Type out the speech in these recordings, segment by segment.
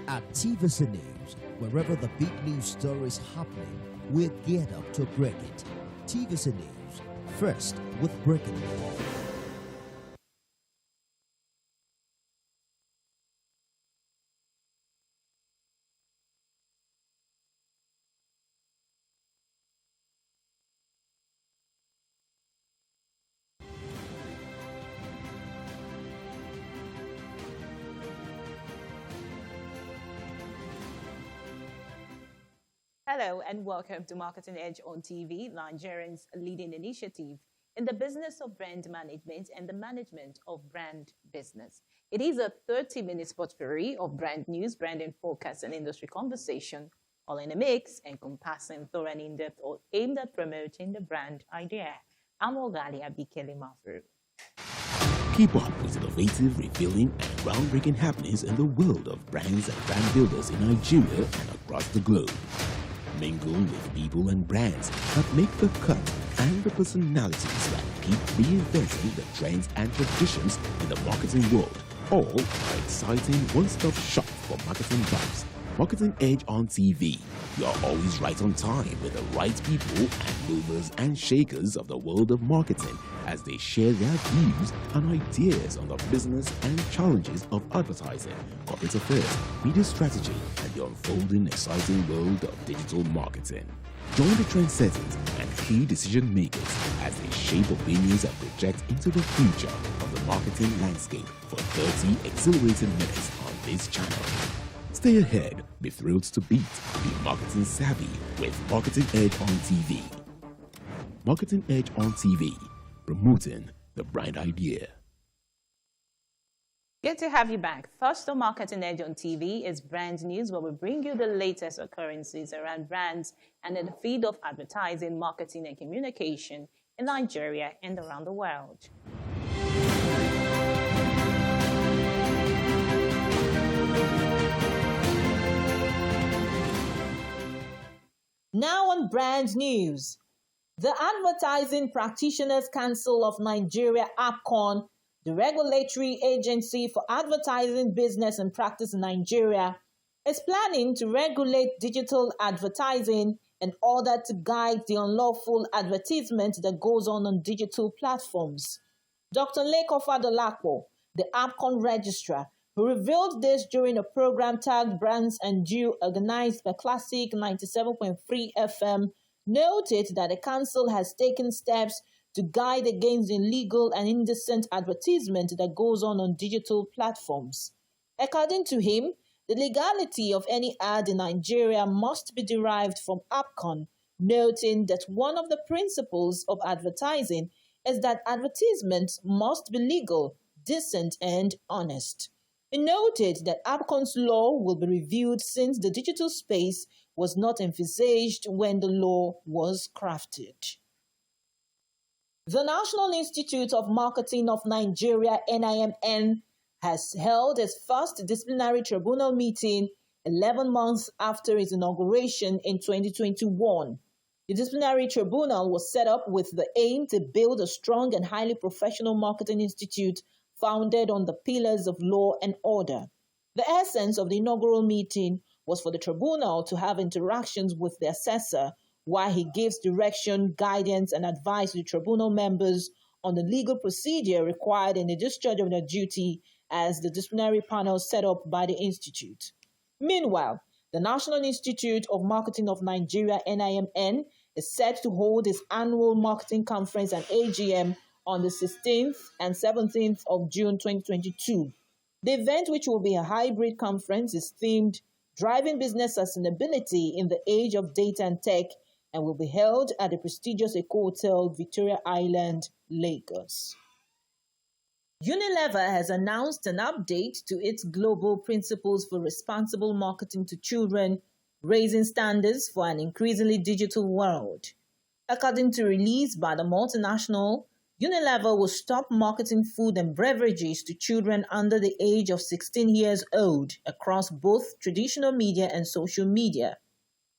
At TVC News, wherever the big news story is happening, we're geared up to break it. TVC News, first with breaking news. Hello and welcome to Marketing Edge on TV, Nigerians' leading initiative in the business of brand management and the management of brand business. It is a 30-minute potpourri of brand news, branding forecast, and industry conversation, all in a mix, encompassing thorough and in-depth, all aimed at promoting the brand idea. I'm Ogalia Bikele Mafuru. Keep up with innovative, revealing, and groundbreaking happenings in the world of brands and brand builders in Nigeria and across the globe. Mingle with people and brands that make the cut and the personalities that keep reinventing the trends and traditions in the marketing world. All are exciting one-stop shop for marketing vibes. Marketing Edge on TV. You are always right on time with the right people and movers and shakers of the world of marketing as they share their views and ideas on the business and challenges of advertising, corporate affairs, media strategy, and the unfolding exciting world of digital marketing. Join the trendsetters and key decision makers as they shape opinions and project into the future of the marketing landscape for 30 exhilarating minutes on this channel. Stay ahead, be thrilled to beat, be marketing savvy with Marketing Edge on TV. Marketing Edge on TV, promoting the brand idea. Good to have you back. First on Marketing Edge on TV is brand news, where we bring you the latest occurrences around brands and in the field of advertising, marketing, and communication in Nigeria and around the world. Now on brand news, the Advertising Practitioners Council of Nigeria, APCON, the regulatory agency for advertising business and practice in Nigeria, is planning to regulate digital advertising in order to guide the unlawful advertisement that goes on digital platforms. Dr. Leko Fadolapo, the APCON registrar, who revealed this during a program tagged Brands and Due organized by Classic 97.3 FM, noted that the council has taken steps to guide against illegal and indecent advertisement that goes on digital platforms. According to him, the legality of any ad in Nigeria must be derived from APCON, noting that one of the principles of advertising is that advertisements must be legal, decent, and honest. He noted that APCON's law will be reviewed since the digital space was not envisaged when the law was crafted. The National Institute of Marketing of Nigeria, NIMN, has held its first disciplinary tribunal meeting 11 months after its inauguration in 2021. The disciplinary tribunal was set up with the aim to build a strong and highly professional marketing institute founded on the pillars of law and order. The essence of the inaugural meeting was for the tribunal to have interactions with the assessor while he gives direction, guidance, and advice to the tribunal members on the legal procedure required in the discharge of their duty as the disciplinary panel set up by the institute. Meanwhile, the National Institute of Marketing of Nigeria, NIMN, is set to hold its annual marketing conference and AGM on the 16th and 17th of June 2022. The event, which will be a hybrid conference, is themed Driving Business Sustainability in the Age of Data and Tech and will be held at the prestigious Eco Hotel, Victoria Island, Lagos. Unilever has announced an update to its global principles for responsible marketing to children, raising standards for an increasingly digital world. According to release by the multinational, Unilever will stop marketing food and beverages to children under the age of 16 years old across both traditional media and social media.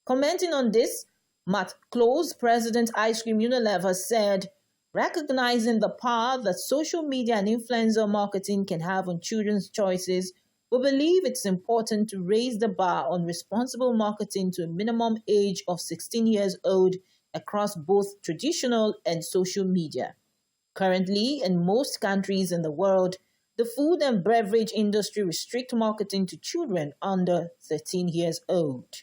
Commenting on this, Matt Close, President Ice Cream Unilever, said, recognizing the power that social media and influencer marketing can have on children's choices, We believe it's important to raise the bar on responsible marketing to a minimum age of 16 years old across both traditional and social media. Currently, in most countries in the world, the food and beverage industry restrict marketing to children under 13 years old.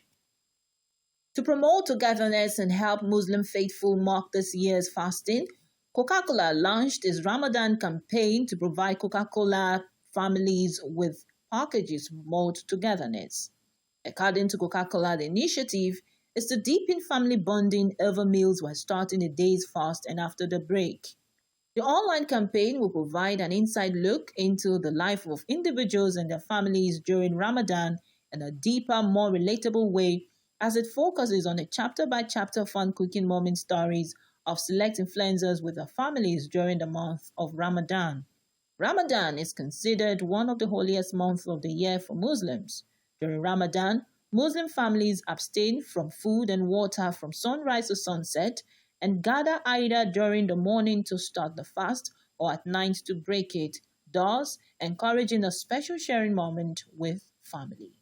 To promote togetherness and help Muslim faithful mark this year's fasting, Coca-Cola launched its Ramadan campaign to provide Coca-Cola families with packages to promote togetherness. According to Coca-Cola, the initiative is to deepen family bonding over meals while starting a day's fast and after the break. The online campaign will provide an inside look into the life of individuals and their families during Ramadan in a deeper, more relatable way as it focuses on a chapter-by-chapter fun cooking moment stories of select influencers with their families during the month of Ramadan. Ramadan is considered one of the holiest months of the year for Muslims. During Ramadan, Muslim families abstain from food and water from sunrise to sunset and gather either during the morning to start the fast or at night to break it, thus encouraging a special sharing moment with family.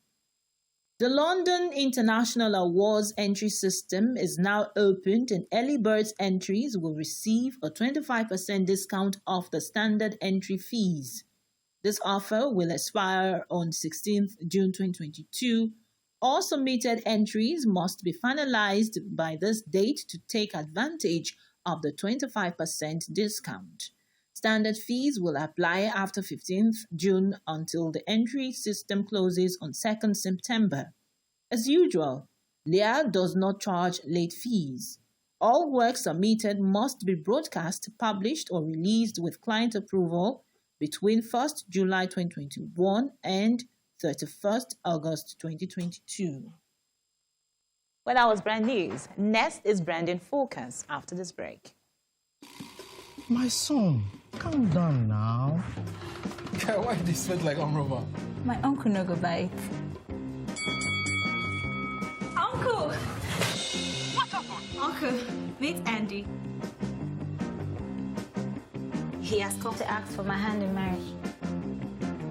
The London International Awards entry system is now opened and early birds entries will receive a 25% discount off the standard entry fees. This offer will expire on 16th June 2022. All submitted entries must be finalized by this date to take advantage of the 25% discount. Standard fees will apply after 15th June until the entry system closes on 2nd September. As usual, Lear does not charge late fees. All work submitted must be broadcast, published, or released with client approval between 1st July 2021 and 31st August 2022. Well, that was brand news. Next is Branding Focus after this break. My son, calm down now. Yeah, why do you sweat like rubber? My uncle no go buy it. Uncle! What's up, Uncle, meet Andy. He has come to ask for my hand in marriage.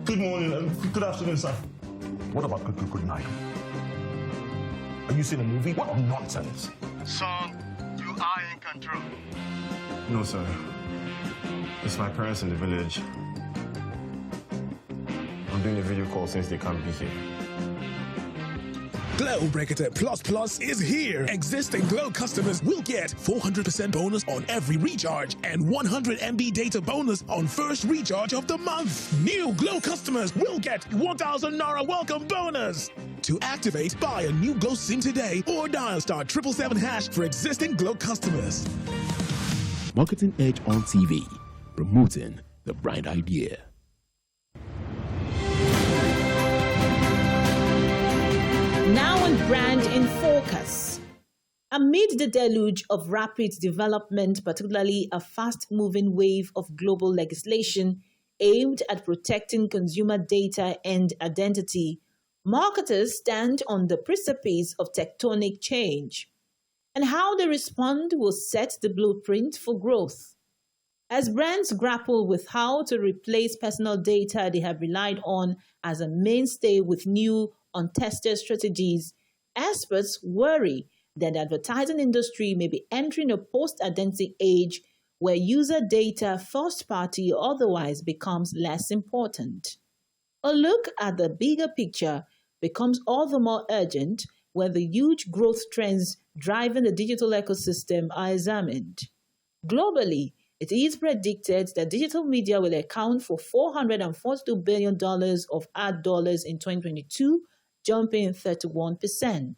Good morning and good afternoon, sir. What about good night? Are you seeing a movie? What nonsense! Son, you are in control. No, sir. It's my parents in the village. I'm doing a video call since they can't be here. Glow Bracketed Plus is here. Existing Glow customers will get 400% bonus on every recharge and 100 MB data bonus on first recharge of the month. New Glow customers will get 1,000 Naira welcome bonus. To activate, buy a new Glow SIM today or dial *777# for existing Glow customers. Marketing Edge on TV, promoting the bright idea. Now on Brand in Focus. Amid the deluge of rapid development, particularly a fast-moving wave of global legislation aimed at protecting consumer data and identity, marketers stand on the precipice of tectonic change. And how they respond will set the blueprint for growth. As brands grapple with how to replace personal data they have relied on as a mainstay with new untested strategies, experts worry that the advertising industry may be entering a post-identity age where user data, first-party or otherwise, becomes less important. A look at the bigger picture becomes all the more urgent when the huge growth trends driving the digital ecosystem are examined. Globally, it is predicted that digital media will account for $442 billion of ad dollars in 2022, jumping 31%.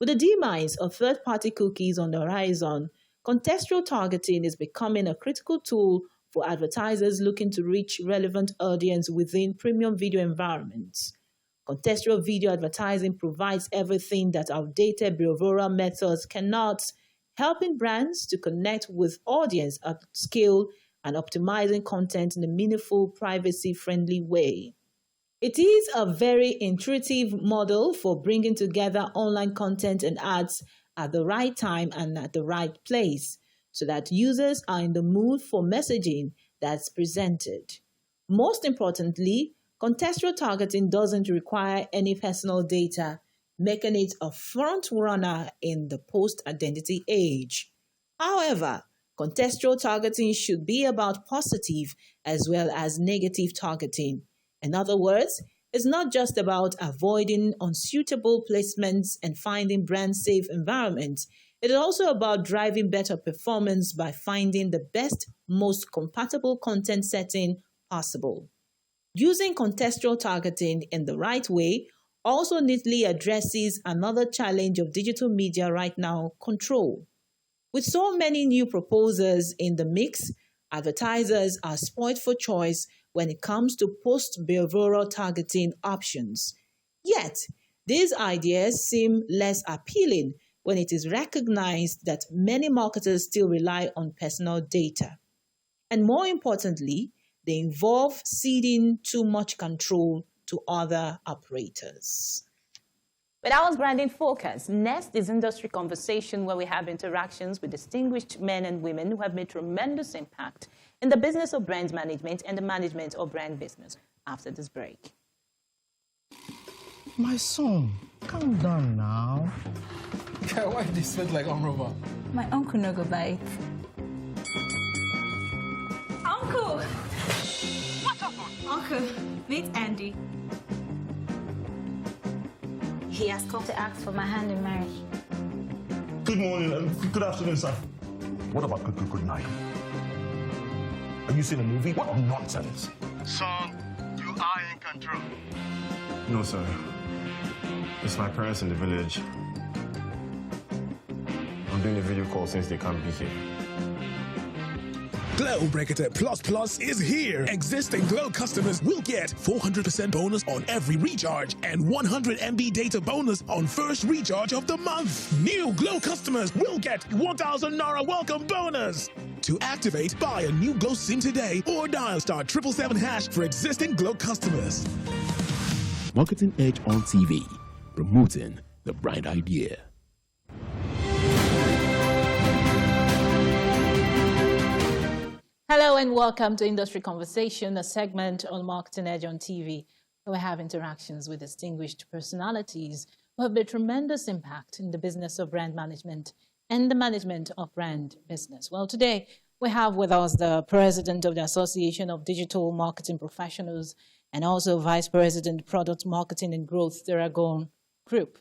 With the demise of third-party cookies on the horizon, contextual targeting is becoming a critical tool for advertisers looking to reach relevant audience within premium video environments. Contextual video advertising provides everything that outdated behavioral methods cannot, helping brands to connect with audience at scale and optimizing content in a meaningful, privacy-friendly way. It is a very intuitive model for bringing together online content and ads at the right time and at the right place so that users are in the mood for messaging that's presented. Most importantly, Contextual targeting doesn't require any personal data, making it a front runner in the post-identity age. However, contextual targeting should be about positive as well as negative targeting. In other words, it's not just about avoiding unsuitable placements and finding brand-safe environments. It is also about driving better performance by finding the best, most compatible content setting possible. Using contextual targeting in the right way also neatly addresses another challenge of digital media right now: control. With so many new proposals in the mix, advertisers are spoiled for choice when it comes to post-behavioral targeting options. Yet, these ideas seem less appealing when it is recognized that many marketers still rely on personal data. And more importantly, they involve ceding too much control to other operators. With our branding focus, next is industry conversation, where we have interactions with distinguished men and women who have made tremendous impact in the business of brand management and the management of brand business. After this break. My son, calm down now. Girl, why they sweat like Roma? My uncle no go buy it. Uncle! What happened? Uncle, meet Andy. He has come to ask for my hand in marriage. Good morning and good afternoon, sir. What about good night? Are you seeing a movie? What nonsense! Son, you are in control. No, sir. It's my parents in the village. I'm doing a video call since they can't be here. Glow Bracketed Plus Plus is here. Existing Glow customers will get 400% bonus on every recharge and 100 MB data bonus on first recharge of the month. New Glow customers will get 1,000 Naira welcome bonus. To activate, buy a new Glow SIM today or dial *777# for existing Glow customers. Marketing Edge on TV, promoting the bright idea. Hello and welcome to Industry Conversation, a segment on Marketing Edge on TV, where we have interactions with distinguished personalities who have made tremendous impact in the business of brand management and the management of brand business. Well, today we have with us the President of the Association of Digital Marketing Professionals and also Vice President, Product Marketing and Growth, Terragon Group,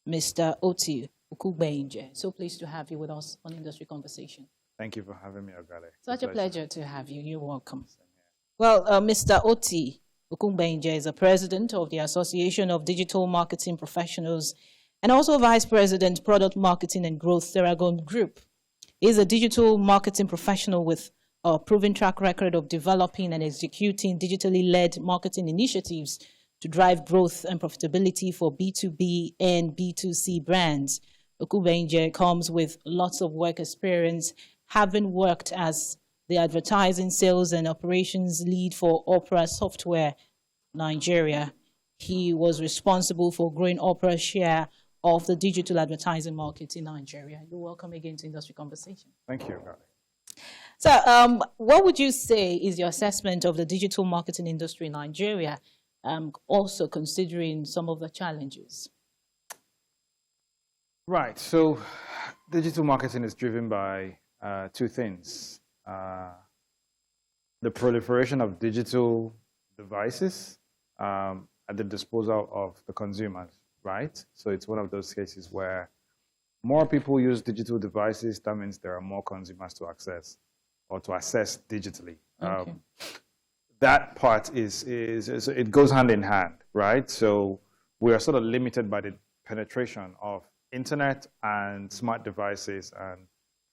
Mr. OTI UKUBEYINJE. So pleased to have you with us on Industry Conversation. Thank you for having me, Ogale. Such a pleasure to have you. You're welcome. Well, Mr. OTI UKUBEYINJE is the President of the Association of Digital Marketing Professionals and also Vice President, Product Marketing and Growth, Terragon Group. He is a digital marketing professional with a proven track record of developing and executing digitally led marketing initiatives to drive growth and profitability for B2B and B2C brands. UKUBEYINJE comes with lots of work experience, having worked as the advertising, sales, and operations lead for Opera Software Nigeria. He was responsible for growing Opera's share of the digital advertising market in Nigeria. You're welcome again to Industry Conversation. Thank you, Ogale. So what would you say is your assessment of the digital marketing industry in Nigeria, also considering some of the challenges? Right. So digital marketing is driven by two things. The proliferation of digital devices at the disposal of the consumers, right? So it's one of those cases where more people use digital devices. That means there are more consumers to access or to access digitally. Okay. That part is it goes hand in hand, right? So we are sort of limited by the penetration of internet and smart devices and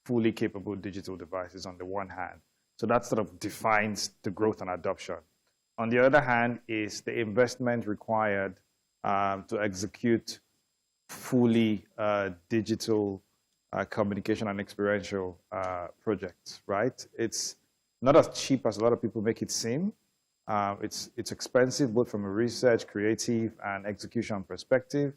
fully capable digital devices on the one hand. So that sort of defines the growth and adoption. On the other hand is the investment required to execute fully digital communication and experiential projects, right? It's not as cheap as a lot of people make it seem. It's expensive both from a research, creative, and execution perspective.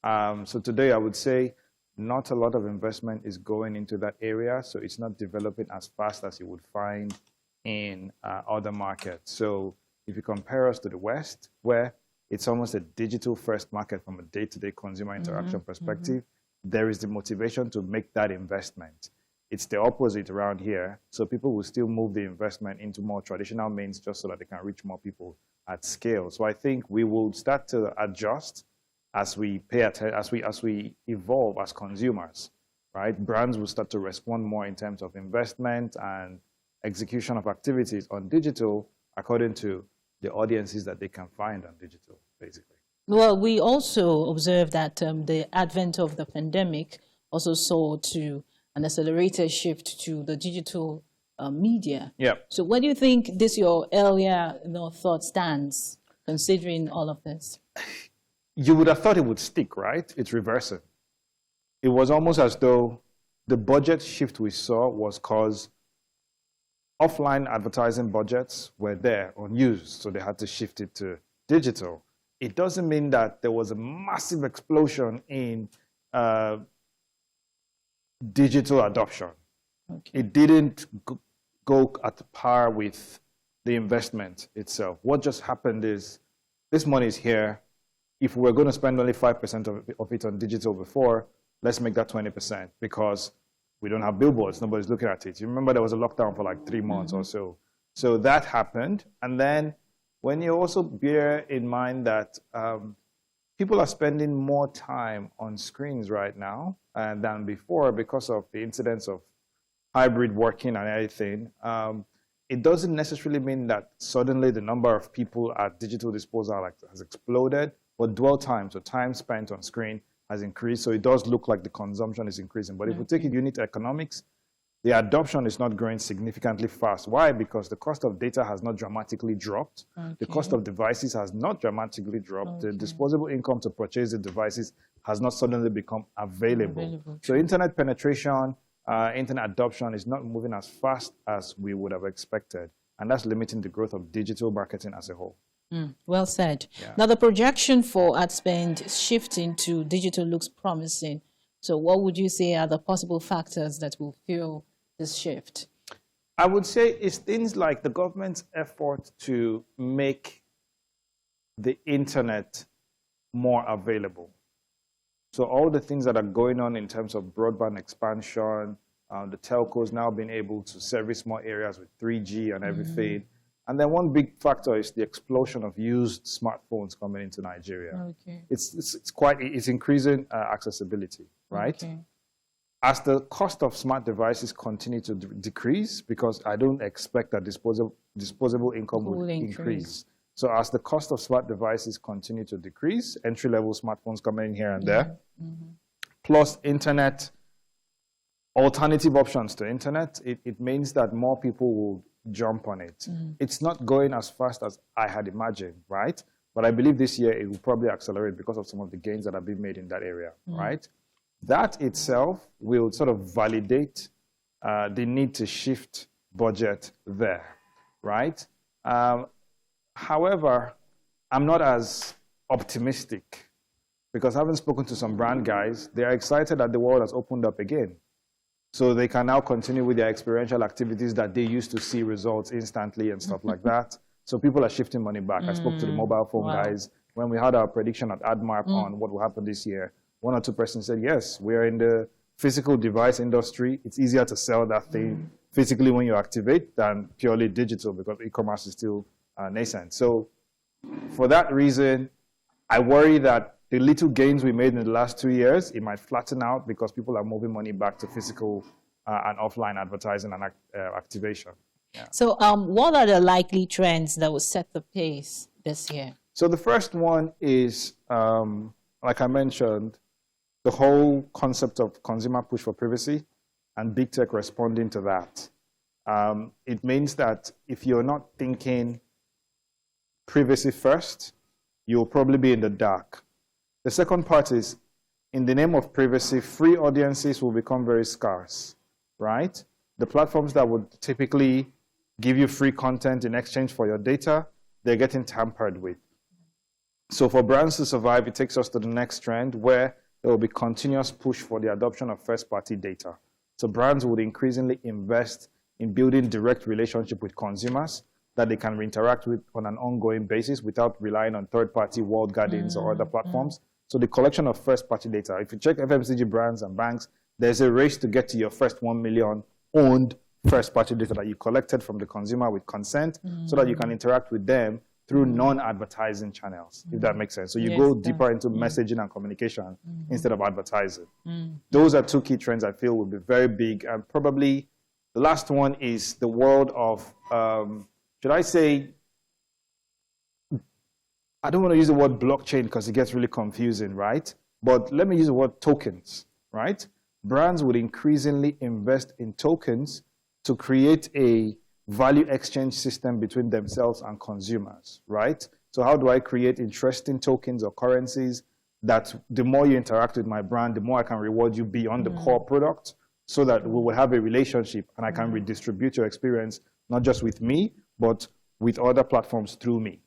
So today I would say not a lot of investment is going into that area, so it's not developing as fast as you would find in other markets. So if you compare us to the West, where it's almost a digital-first market from a day-to-day consumer interaction perspective, there is the motivation to make that investment. It's the opposite around here. So people will still move the investment into more traditional means just so that they can reach more people at scale. So I think we will start to adjust as we pay attention, as we evolve as consumers, right? Brands will start to respond more in terms of investment and execution of activities on digital according to the audiences that they can find on digital, basically. Well, we also observed that the advent of the pandemic also saw to an accelerated shift to the digital media. Yeah. So where do you think this your earlier thought stands, considering all of this? You would have thought it would stick, right? It's reversing. It was almost as though the budget shift we saw was because offline advertising budgets were there, unused, so they had to shift it to digital. It doesn't mean that there was a massive explosion in digital adoption. Okay. It didn't go at par with the investment itself. What just happened is this money is here. If we're going to spend only 5% of it on digital before, let's make that 20% because we don't have billboards. Nobody's looking at it. You remember there was a lockdown for like 3 months or so. So that happened. And then when you also bear in mind that people are spending more time on screens right now than before because of the incidence of hybrid working and everything, it doesn't necessarily mean that suddenly the number of people at digital disposal has exploded, but dwell time, so time spent on screen, has increased. So it does look like the consumption is increasing. But if we take it unit economics, the adoption is not growing significantly fast. Why? Because the cost of data has not dramatically dropped. Okay. The cost of devices has not dramatically dropped. Okay. The disposable income to purchase the devices has not suddenly become available. So internet penetration, internet adoption is not moving as fast as we would have expected. And that's limiting the growth of digital marketing as a whole. Well said. Yeah. Now, the projection for ad spend shifting to digital looks promising. So what would you say are the possible factors that will fuel this shift? I would say it's things like the government's effort to make the internet more available. So all the things that are going on in terms of broadband expansion, the telcos now being able to service more areas with 3G and everything. And then one big factor is the explosion of used smartphones coming into Nigeria. Okay. It's increasing accessibility, right? Okay. As the cost of smart devices continue to decrease, because I don't expect that disposable income will increase. So as the cost of smart devices continue to decrease, entry-level smartphones coming in here and there, plus internet, alternative options to internet, it means that more people will jump on it. It's not going as fast as I had imagined, right? But I believe this year it will probably accelerate because of some of the gains that have been made in that area, right? That itself will sort of validate the need to shift budget there, right? However, I'm not as optimistic because having spoken to some brand guys, they're excited that the world has opened up again. So they can now continue with their experiential activities that they used to see results instantly and stuff like that. So people are shifting money back. I spoke to the mobile phone guys. When we had our prediction at AdMark on what will happen this year, 1 or 2 persons said, yes, we're in the physical device industry. It's easier to sell that thing physically when you activate than purely digital because e-commerce is still nascent. So for that reason, I worry that the little gains we made in the last 2 years, it might flatten out because people are moving money back to physical and offline advertising and activation. Yeah. So what are the likely trends that will set the pace this year? So the first one is, like I mentioned, the whole concept of consumer push for privacy and big tech responding to that. It means that if you're not thinking privacy first, you'll probably be in the dark. The second part is, in the name of privacy, free audiences will become very scarce, right? The platforms that would typically give you free content in exchange for your data, they're getting tampered with. So for brands to survive, it takes us to the next trend where there will be continuous push for the adoption of first-party data. So brands would increasingly invest in building direct relationship with consumers that they can interact with on an ongoing basis without relying on third-party walled gardens or other platforms. So the collection of first-party data, if you check FMCG brands and banks, there's a race to get to your first 1 million owned first-party data that you collected from the consumer with consent so that you can interact with them through non-advertising channels, if that makes sense. So you go deeper into messaging and communication instead of advertising. Those are two key trends I feel will be very big. And probably the last one is the world of, should I say, I don't want to use the word blockchain because it gets really confusing, right? But let me use the word tokens, right? Brands would increasingly invest in tokens to create a value exchange system between themselves and consumers, right? So how do I create interesting tokens or currencies that the more you interact with my brand, the more I can reward you beyond the core product so that we will have a relationship and I can redistribute your experience, not just with me, but with other platforms through me.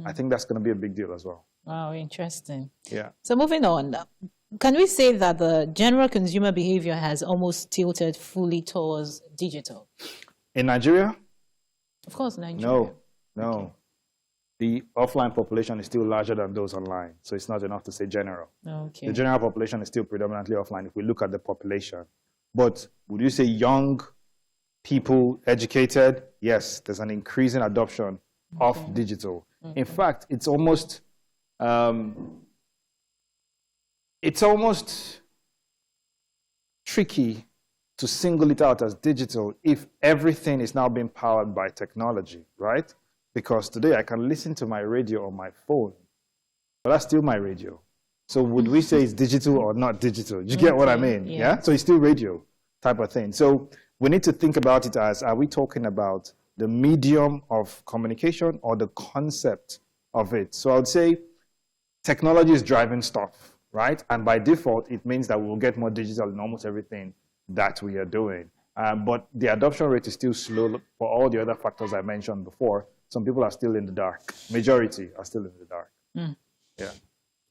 I think that's going to be a big deal as well. Wow, interesting. Yeah. So moving on, can we say that the general consumer behavior has almost tilted fully towards digital? In Nigeria? Of course, Nigeria. No. Okay. The offline population is still larger than those online, so it's not enough to say general. Okay. The general population is still predominantly offline if we look at the population. But would you say young people, educated? Yes, there's an increasing adoption of digital. In fact, it's almost tricky to single it out as digital if everything is now being powered by technology, right? Because today I can listen to my radio on my phone, but that's still my radio. So would we say it's digital or not digital? You get what I mean? Yeah. So it's still radio type of thing. So we need to think about it as, are we talking about the medium of communication or the concept of it? So I would say technology is driving stuff, right? And by default, it means that we'll get more digital in almost everything that we are doing. But the adoption rate is still slow for all the other factors I mentioned before. Some people are still in the dark. Majority are still in the dark. Yeah.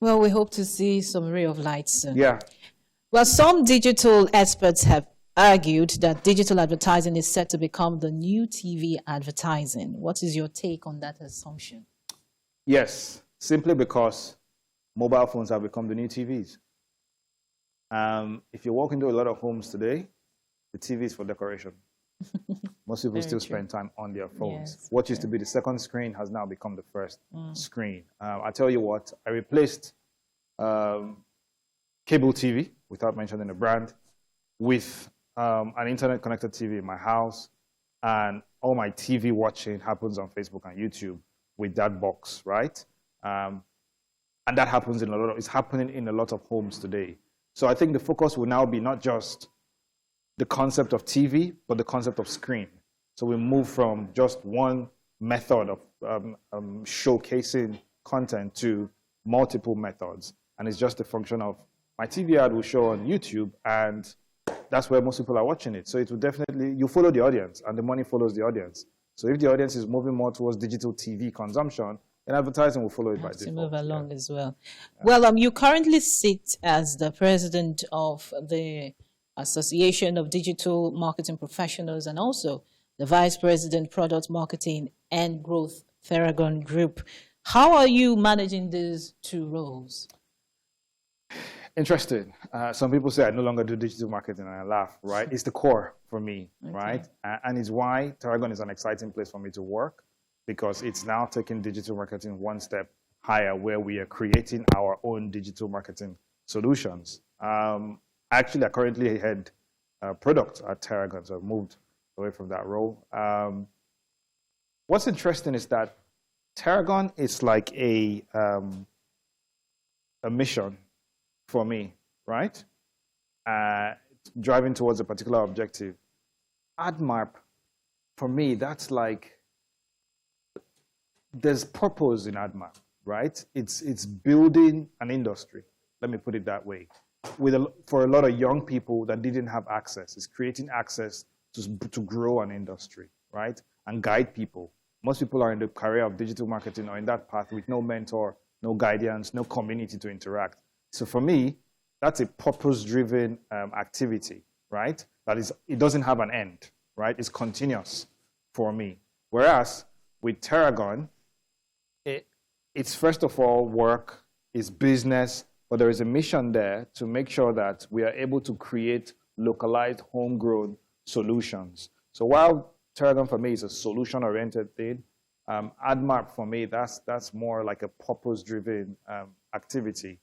Well, we hope to see some ray of light soon. Yeah. Well, some digital experts have argued that digital advertising is set to become the new TV advertising. What is your take on that assumption? Yes, simply because mobile phones have become the new TVs. If you walk into a lot of homes today, the TV is for decoration. Most people still spend time on their phones. Yes, what used to be the second screen has now become the first screen. I tell you what, I replaced cable TV, without mentioning the brand, with an internet-connected TV in my house, and all my TV watching happens on Facebook and YouTube with that box, right? And that happens it's happening in a lot of homes today. So I think the focus will now be not just the concept of TV, but the concept of screen. So we move from just one method of showcasing content to multiple methods. And it's just a function of my TV ad will show on YouTube, and that's where most people are watching it. So it will definitely, you follow the audience, and the money follows the audience. So if the audience is moving more towards digital TV consumption, then advertising will follow it by default. To move along as well. Yeah. Well, you currently sit as the president of the Association of Digital Marketing Professionals and also the Vice President, Product Marketing and Growth, Terragon Group. How are you managing these two roles? Interesting. Some people say I no longer do digital marketing, and I laugh, right? It's the core for me, right? And it's why Terragon is an exciting place for me to work, because it's now taking digital marketing one step higher, where we are creating our own digital marketing solutions. Actually, I currently head product at Terragon, so I've moved away from that role. What's interesting is that Terragon is like a mission for me, right? Driving towards a particular objective. AdMap, for me, that's like, there's purpose in AdMap, right? It's building an industry, let me put it that way. For a lot of young people that didn't have access, it's creating access to grow an industry, right? And guide people. Most people are in the career of digital marketing or in that path with no mentor, no guidance, no community to interact. So for me, that's a purpose-driven activity, right? That is, it doesn't have an end, right? It's continuous for me. Whereas with Terragon, it's first of all work, it's business, but there is a mission there to make sure that we are able to create localized, homegrown solutions. So while Terragon for me is a solution-oriented thing, AdMap for me, that's more like a purpose-driven activity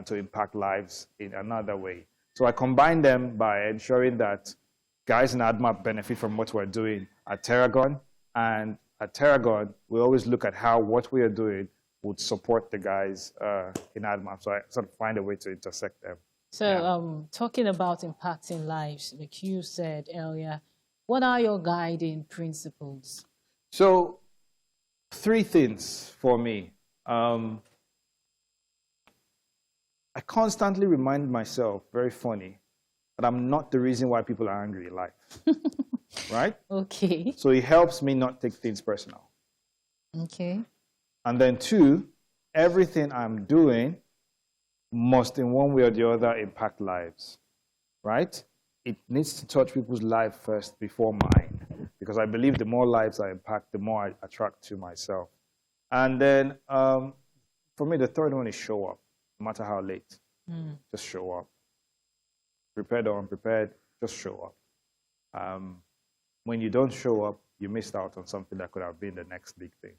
to impact lives in another way. So I combine them by ensuring that guys in AdMap benefit from what we're doing at Terragon, and at Terragon, we always look at how what we are doing would support the guys in AdMap. So I sort of find a way to intersect them. So talking about impacting lives, like you said earlier, what are your guiding principles? So 3 things for me. I constantly remind myself, very funny, that I'm not the reason why people are angry in life. Right? Okay. So it helps me not take things personal. Okay. And then 2, everything I'm doing must in one way or the other impact lives, right? It needs to touch people's lives first before mine, because I believe the more lives I impact, the more I attract to myself. And then for me, the 3rd one is show up, no matter how late. Just show up. Prepared or unprepared, just show up. When you don't show up, you missed out on something that could have been the next big thing.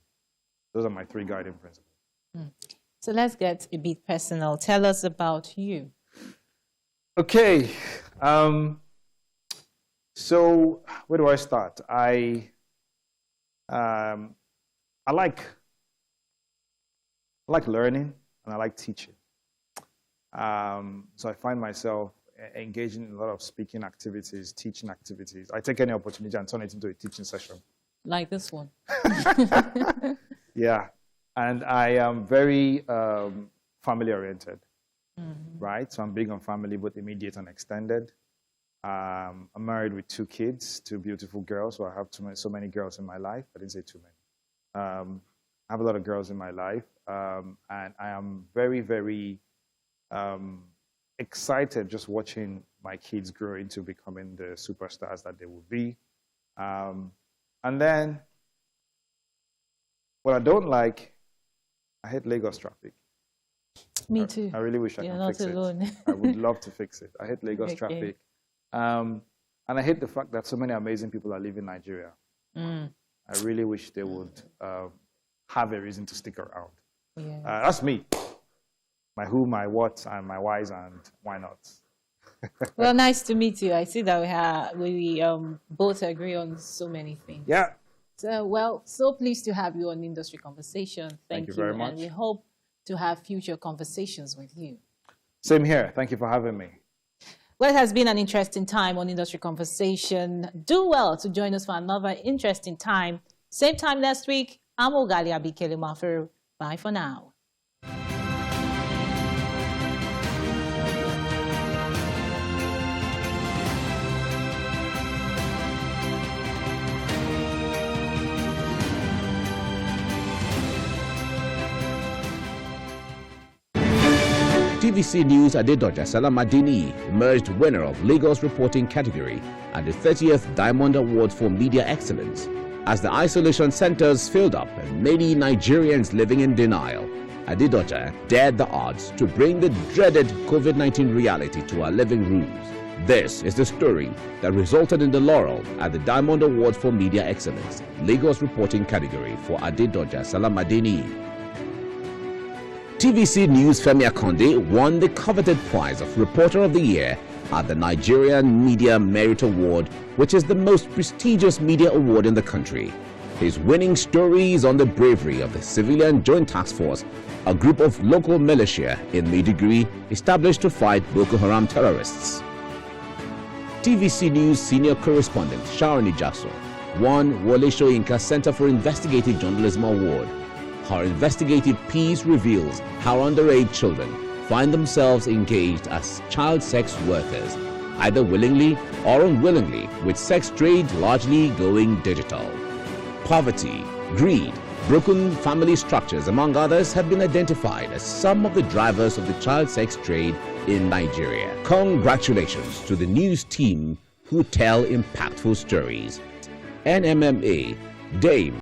Those are my 3 guiding principles. So let's get a bit personal. Tell us about you. Okay. So where do I start? I like learning and I like teaching. So I find myself engaging in a lot of speaking activities, teaching activities. I take any opportunity and turn it into a teaching session. Like this one. Yeah. And I am very family-oriented, right? So I'm big on family, both immediate and extended. I'm married with 2 kids, 2 beautiful girls. So I have so many girls in my life. I didn't say too many. I have a lot of girls in my life. And I am very, very excited just watching my kids grow into becoming the superstars that they will be. And then what I don't like, I hate Lagos traffic. Me too. I really wish I could fix it. I would love to fix it. I hate Lagos traffic. And I hate the fact that so many amazing people are leaving Nigeria. I really wish they would have a reason to stick around. That's me. My who, my what, and my whys, and why not. Well, nice to meet you. I see that we both agree on so many things. Yeah. So, so pleased to have you on Industry Conversation. Thank you very much. And we hope to have future conversations with you. Same here. Thank you for having me. Well, it has been an interesting time on Industry Conversation. Do well to join us for another interesting time. Same time next week. I'm Ogali Abikele Maferu. Bye for now. TVC News Adedoja Salamadini emerged winner of Lagos Reporting category at the 30th Diamond Award for Media Excellence. As the isolation centers filled up and many Nigerians living in denial, Adedoja dared the odds to bring the dreaded COVID-19 reality to our living rooms. This is the story that resulted in the laurel at the Diamond Award for Media Excellence, Lagos Reporting category for Adedoja Salamadini. TVC News Femi Akonde won the coveted prize of Reporter of the Year at the Nigerian Media Merit Award, which is the most prestigious media award in the country. His winning story is on the bravery of the Civilian Joint Task Force, a group of local militia in Maiduguri established to fight Boko Haram terrorists. TVC News Senior Correspondent Sharon Ijaso won Wole Soyinka Center for Investigative Journalism Award. Her investigative piece reveals how underage children find themselves engaged as child sex workers, either willingly or unwillingly, with sex trade largely going digital. Poverty, greed, broken family structures, among others, have been identified as some of the drivers of the child sex trade in Nigeria. Congratulations to the news team who tell impactful stories. NMMA, Dame